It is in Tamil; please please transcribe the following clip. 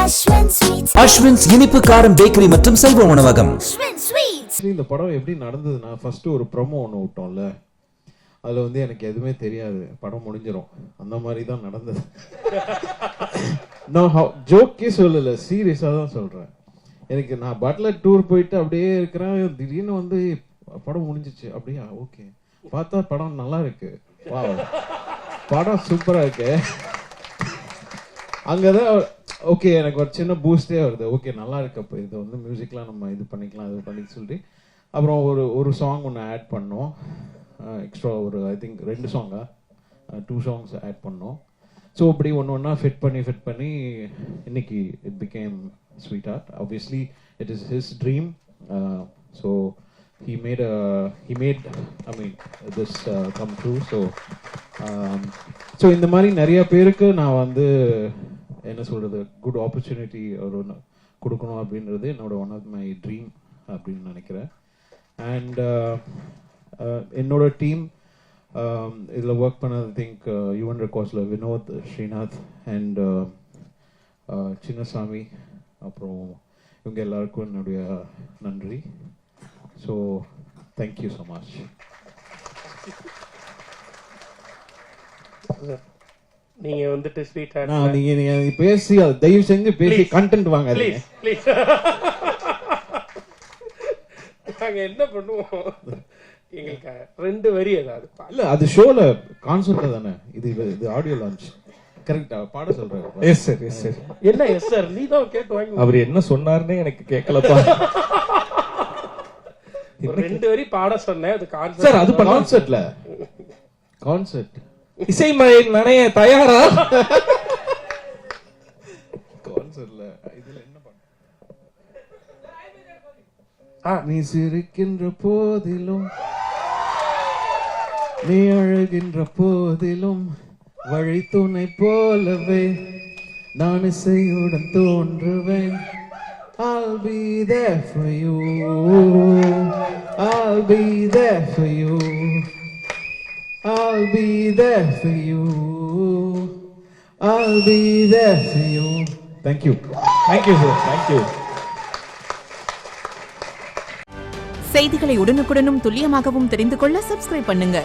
அஸ்வின்ஸ் இனிப்பு காரம் பேக்கரி மற்றும் செல்வ உணவகம். இந்த படம் எப்படி நடந்ததுன்னா, ஃபர்ஸ்ட் ஒரு ப்ரோமோ ஒன்று விட்டோம்ல, அதில் வந்து எனக்கு எதுவுமே தெரியாது, படம் முடிஞ்சிடும் அந்த மாதிரி தான் நடந்தது. நான் ஜோக்கே சொல்லலை, சீரியஸாக தான் சொல்கிறேன். எனக்கு நான் பட்லர் டூர் போயிட்டு அப்படியே இருக்கிறேன், திடீர்னு வந்து படம் முடிஞ்சிச்சு. அப்படியா, ஓகே, பார்த்தா படம் நல்லா இருக்கு, வா படம் சூப்பராக இருக்கு. அங்கதான் ஓகே எனக்கு ஒரு சின்ன பூஸ்டே வருது. ஓகே நல்லா இருக்கு, அப்போ இது வந்து மியூசிக்லாம் நம்ம இது பண்ணிக்கலாம், இது பண்ணி சொல்லிட்டு அப்புறம் ஒரு சாங் ஒன்று ஆட் பண்ணோம் எக்ஸ்ட்ரா. ஒரு ஐ திங்க் 2 சாங்கா 2 சாங்ஸ் ஆட் பண்ணோம். ஸோ அப்படி ஒன்று ஃபிட் பண்ணி இன்னைக்கு it became sweet heart. Obviously it is his dream. So he made I mean this come true. So இந்த மாதிரி நிறைய பேருக்கு நான் வந்து என்ன சொல்றது, குட் ஆப்பர்ச்சுனிட்டி ஒரு கொடுக்கணும் அப்படின்றது என்னோட ஒன் ஆஃப் மை ட்ரீம் அப்படின்னு நினைக்கிறேன். அண்ட் என்னோட டீம் இதில் ஒர்க் பண்ணது திங்க் யுவன் ரெக்கார்ட்ஸில் வினோத், ஸ்ரீநாத் அண்ட் சின்னசாமி, அப்புறம் இவங்க எல்லாருக்கும் என்னுடைய நன்றி. So thank you so much. நீங்க வந்துட்டு ஸ்வீட் நீங்க பேசி தயவு செஞ்சு பேசி கண்டென்ட் வாங்க. நாங்க என்ன பண்ணுவோம், எங்களுக்கு 2 வரி ஏதாவது இல்ல, அது ஷோல கான்செப்ட்ல தானே, இது ஆடியோ லான்ச் கரெக்ட்டா பாட சொல்றாரு. Yes sir, yes sir. என்ன எஸ் சார், நீ தான் கேட்டு வாங்கி. அவர் என்ன சொன்னாருன்னே எனக்கு கேட்கலப்பா. 2 வரி பாட சொன்னேன், அது கான்செப்ட் சார். அது கான்செப்ட்ல கான்செப்ட் இசை மழை நனைய தயாரா? கான்செப்ட்ல இதுல என்ன பண்ண, நீ சிரிக்கின்ற போதிலும் நீ அழுகின்ற போதிலும் வழி துணை போலவே நான் இசையுடன் தோன்றுவேன். I'll be there for you. I'll be there for you. I'll be there for you. I'll be there for you. Thank you. Thank you sir. Thank you. செய்திகளை உடனுக்குடனும் துல்லியமாகவும் தெரிந்து கொள்ள சப்ஸ்கிரைப் பண்ணுங்க.